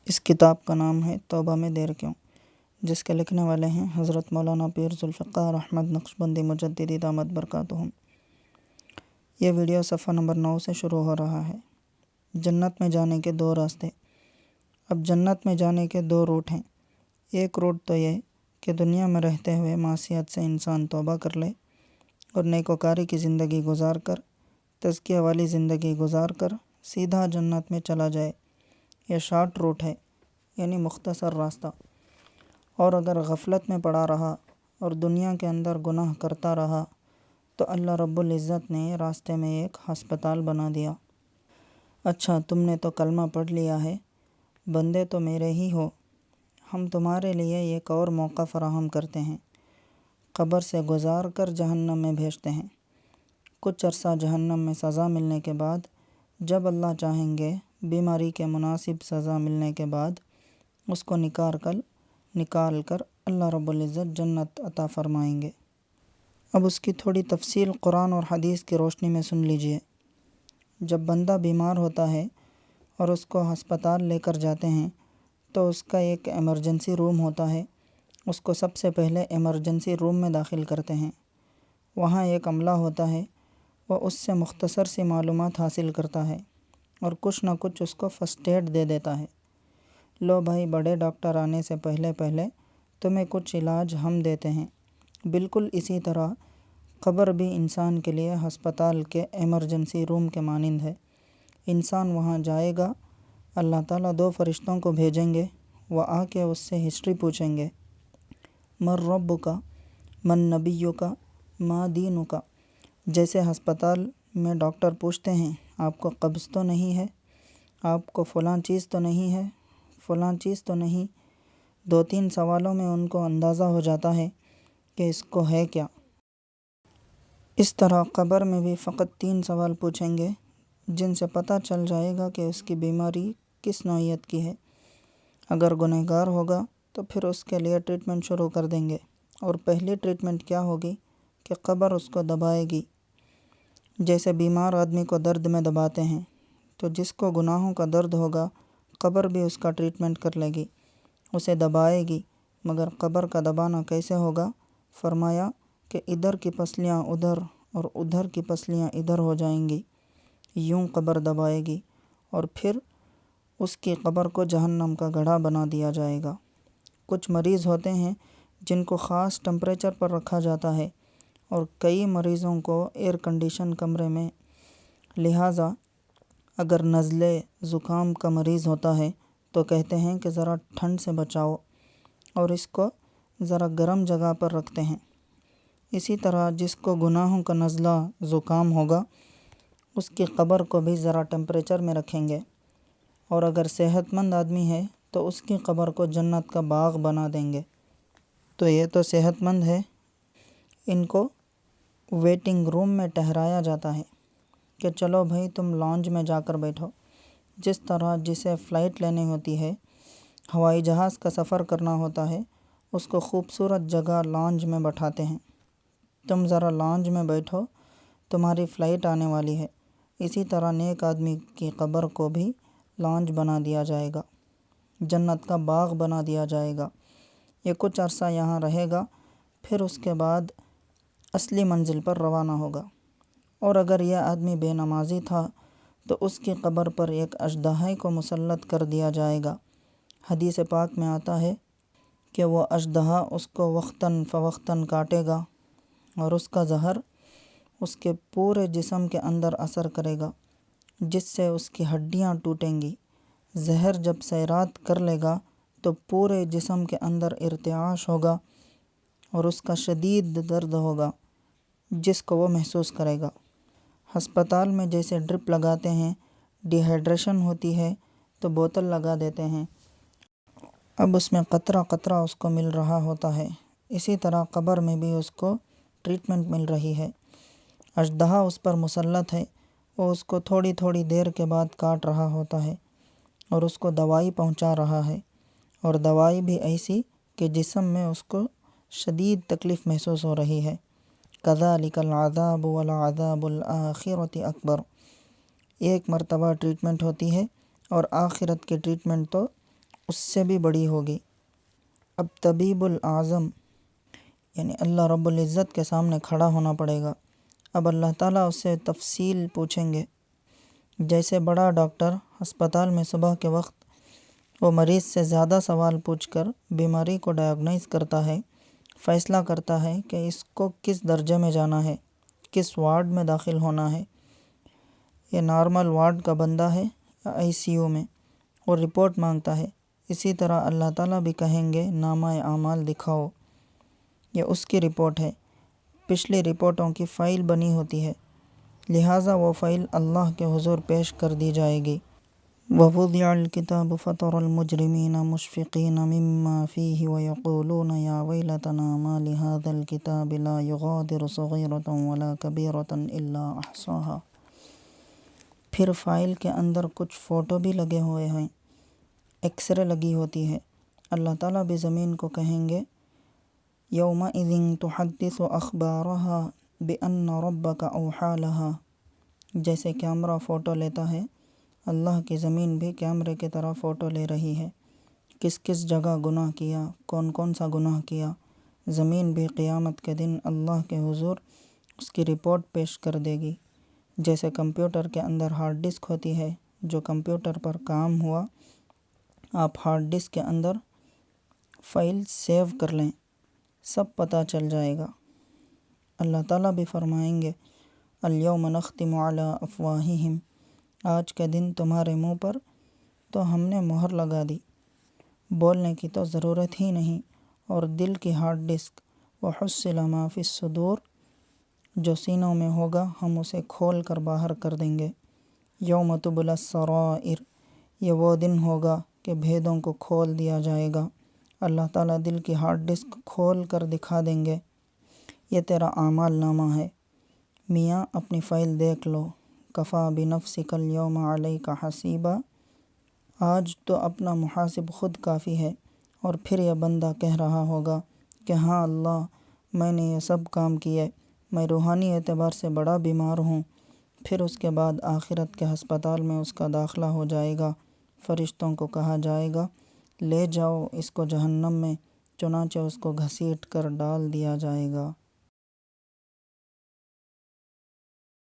اس کتاب کا نام ہے توبہ میں دیر کیوں، جس کے لکھنے والے ہیں حضرت مولانا پیر ذوالفقار احمد نقشبندی مجددی دامت برکاتہم۔ یہ ویڈیو صفحہ نمبر 9 سے شروع ہو رہا ہے۔ جنت میں جانے کے 2 راستے۔ اب جنت میں جانے کے 2 روٹ ہیں۔ ایک روٹ تو یہ کہ دنیا میں رہتے ہوئے معصیت سے انسان توبہ کر لے اور نیکوکاری کی زندگی گزار کر، تزکیہ والی زندگی گزار کر سیدھا جنت میں چلا جائے۔ یہ شارٹ روٹ ہے، یعنی مختصر راستہ۔ اور اگر غفلت میں پڑا رہا اور دنیا کے اندر گناہ کرتا رہا تو اللہ رب العزت نے راستے میں ایک ہسپتال بنا دیا۔ اچھا، تم نے تو کلمہ پڑھ لیا ہے، بندے تو میرے ہی ہو، ہم تمہارے لیے ایک اور موقع فراہم کرتے ہیں، قبر سے گزار کر جہنم میں بھیجتے ہیں۔ کچھ عرصہ جہنم میں سزا ملنے کے بعد، جب اللہ چاہیں گے بیماری کے مناسب سزا ملنے کے بعد اس کو نکال کر اللہ رب العزت جنت عطا فرمائیں گے۔ اب اس کی تھوڑی تفصیل قرآن اور حدیث کی روشنی میں سن لیجئے۔ جب بندہ بیمار ہوتا ہے اور اس کو ہسپتال لے کر جاتے ہیں تو اس کا ایک ایمرجنسی روم ہوتا ہے۔ اس کو سب سے پہلے ایمرجنسی روم میں داخل کرتے ہیں۔ وہاں ایک عملہ ہوتا ہے، وہ اس سے مختصر سی معلومات حاصل کرتا ہے اور کچھ نہ کچھ اس کو فرسٹ ایڈ دے دیتا ہے۔ لو بھائی، بڑے ڈاکٹر آنے سے پہلے تمہیں کچھ علاج ہم دیتے ہیں۔ بالکل اسی طرح قبر بھی انسان کے لیے ہسپتال کے ایمرجنسی روم کے مانند ہے۔ انسان وہاں جائے گا، اللہ تعالیٰ 2 فرشتوں کو بھیجیں گے، وہ آ کے اس سے ہسٹری پوچھیں گے، من ربک، من نبیک، ما دینک۔ جیسے ہسپتال میں ڈاکٹر پوچھتے ہیں آپ کو قبض تو نہیں ہے، آپ کو فلاں چیز تو نہیں ہے، فلاں چیز تو نہیں۔ 2-3 سوالوں میں ان کو اندازہ ہو جاتا ہے کہ اس کو ہے کیا۔ اس طرح قبر میں بھی فقط 3 سوال پوچھیں گے جن سے پتہ چل جائے گا کہ اس کی بیماری کس نوعیت کی ہے۔ اگر گنہگار ہوگا تو پھر اس کے لیے ٹریٹمنٹ شروع کر دیں گے، اور پہلی ٹریٹمنٹ کیا ہوگی کہ قبر اس کو دبائے گی۔ جیسے بیمار آدمی کو درد میں دباتے ہیں، تو جس کو گناہوں کا درد ہوگا قبر بھی اس کا ٹریٹمنٹ کر لے گی، اسے دبائے گی۔ مگر قبر کا دبانا کیسے ہوگا؟ فرمایا کہ ادھر کی پسلیاں ادھر اور ادھر کی پسلیاں ادھر ہو جائیں گی، یوں قبر دبائے گی، اور پھر اس کی قبر کو جہنم کا گڑھا بنا دیا جائے گا۔ کچھ مریض ہوتے ہیں جن کو خاص ٹمپریچر پر رکھا جاتا ہے، اور کئی مریضوں کو ایئر کنڈیشن کمرے میں۔ لہٰذا اگر نزلے زکام کا مریض ہوتا ہے تو کہتے ہیں کہ ذرا ٹھنڈ سے بچاؤ، اور اس کو ذرا گرم جگہ پر رکھتے ہیں۔ اسی طرح جس کو گناہوں کا نزلہ زکام ہوگا اس کی قبر کو بھی ذرا ٹمپریچر میں رکھیں گے، اور اگر صحت مند آدمی ہے تو اس کی قبر کو جنت کا باغ بنا دیں گے۔ تو یہ تو صحت مند ہے، ان کو ویٹنگ روم میں ٹھہرایا جاتا ہے کہ چلو بھائی تم لانج میں جا کر بیٹھو۔ جس طرح جسے فلائٹ لینی ہوتی ہے، ہوائی جہاز کا سفر کرنا ہوتا ہے، اس کو خوبصورت جگہ لانج میں بٹھاتے ہیں، تم ذرا لانج میں بیٹھو، تمہاری فلائٹ آنے والی ہے۔ اسی طرح نیک آدمی کی قبر کو بھی لانج بنا دیا جائے گا، جنت کا باغ بنا دیا جائے گا۔ یہ کچھ عرصہ یہاں رہے گا، پھر اس کے بعد اصلی منزل پر روانہ ہوگا۔ اور اگر یہ آدمی بے نمازی تھا تو اس کی قبر پر ایک اژدہا کو مسلط کر دیا جائے گا۔ حدیث پاک میں آتا ہے کہ وہ اژدہا اس کو وقتاً فوقتاً کاٹے گا، اور اس کا زہر اس کے پورے جسم کے اندر اثر کرے گا، جس سے اس کی ہڈیاں ٹوٹیں گی۔ زہر جب سیرات کر لے گا تو پورے جسم کے اندر ارتعاش ہوگا، اور اس کا شدید درد ہوگا جس کو وہ محسوس کرے گا۔ ہسپتال میں جیسے ڈرپ لگاتے ہیں، ڈی ہائیڈریشن ہوتی ہے تو بوتل لگا دیتے ہیں، اب اس میں قطرہ قطرہ اس کو مل رہا ہوتا ہے۔ اسی طرح قبر میں بھی اس کو ٹریٹمنٹ مل رہی ہے۔ اژدہا اس پر مسلط ہے، وہ اس کو تھوڑی تھوڑی دیر کے بعد کاٹ رہا ہوتا ہے اور اس کو دوائی پہنچا رہا ہے، اور دوائی بھی ایسی کہ جسم میں اس کو شدید تکلیف محسوس ہو رہی ہے۔ کذالک العذاب ولعذاب الآخرۃ اکبر۔ ایک مرتبہ ٹریٹمنٹ ہوتی ہے، اور آخرت کی ٹریٹمنٹ تو اس سے بھی بڑی ہوگی۔ اب طبیب الاعظم یعنی اللہ رب العزت کے سامنے کھڑا ہونا پڑے گا۔ اب اللہ تعالیٰ اس سے تفصیل پوچھیں گے، جیسے بڑا ڈاکٹر ہسپتال میں صبح کے وقت وہ مریض سے زیادہ سوال پوچھ کر بیماری کو ڈائیگنائز کرتا ہے، فیصلہ کرتا ہے کہ اس کو کس درجے میں جانا ہے، کس وارڈ میں داخل ہونا ہے، یہ نارمل وارڈ کا بندہ ہے یا ICU میں، اور رپورٹ مانگتا ہے۔ اسی طرح اللہ تعالیٰ بھی کہیں گے نامہ اعمال دکھاؤ، یہ اس کی رپورٹ ہے، پچھلی رپورٹوں کی فائل بنی ہوتی ہے، لہٰذا وہ فائل اللہ کے حضور پیش کر دی جائے گی۔ وَوُضِعَ الْكِتَابُ فَتَرَى الْمُجْرِمِينَ مُشْفِقِينَ مِمَّا فِيهِ وَيَقُولُونَ يَا وَيْلَتَنَا مَا لِهَذَا الْكِتَابِ لَا يُغَادِرُ صَغِيرَةً وَلَا كَبِيرَةً إِلَّا أَحْصَاهَا۔ پھر فائل کے اندر کچھ فوٹو بھی لگے ہوئے ہیں، ایکس رے لگی ہوتی ہے۔ اللہ تعالیٰ بھی زمین کو کہیں گے يَوْمَئِذٍ تُحَدِّثُ أَخْبَارَهَا بِأَنَّ رَبَّكَ أَوْحَىٰ لَهَا۔ جیسے کیمرہ فوٹو لیتا ہے، اللہ کی زمین بھی کیمرے کی طرح فوٹو لے رہی ہے، کس کس جگہ گناہ کیا، کون کون سا گناہ کیا۔ زمین بھی قیامت کے دن اللہ کے حضور اس کی رپورٹ پیش کر دے گی۔ جیسے کمپیوٹر کے اندر ہارڈ ڈسک ہوتی ہے، جو کمپیوٹر پر کام ہوا آپ ہارڈ ڈسک کے اندر فائل سیو کر لیں، سب پتہ چل جائے گا۔ اللہ تعالیٰ بھی فرمائیں گے اليوم نختم علی افواہہم، آج کے دن تمہارے منہ پر تو ہم نے مہر لگا دی، بولنے کی تو ضرورت ہی نہیں، اور دل کی ہارڈ ڈسک وحصل ما فی الصدور، جو سینوں میں ہوگا ہم اسے کھول کر باہر کر دیں گے۔ یوم تبلی السرائر، یہ وہ دن ہوگا کہ بھیدوں کو کھول دیا جائے گا۔ اللہ تعالیٰ دل کی ہارڈ ڈسک کھول کر دکھا دیں گے، یہ تیرا اعمال نامہ ہے، میاں اپنی فائل دیکھ لو، کفا بنفسک اليوم علیک حسیبا، آج تو اپنا محاسب خود کافی ہے۔ اور پھر یہ بندہ کہہ رہا ہوگا کہ ہاں اللہ، میں نے یہ سب کام کیے، میں روحانی اعتبار سے بڑا بیمار ہوں۔ پھر اس کے بعد آخرت کے ہسپتال میں اس کا داخلہ ہو جائے گا، فرشتوں کو کہا جائے گا لے جاؤ اس کو جہنم میں، چنانچہ اس کو گھسیٹ کر ڈال دیا جائے گا۔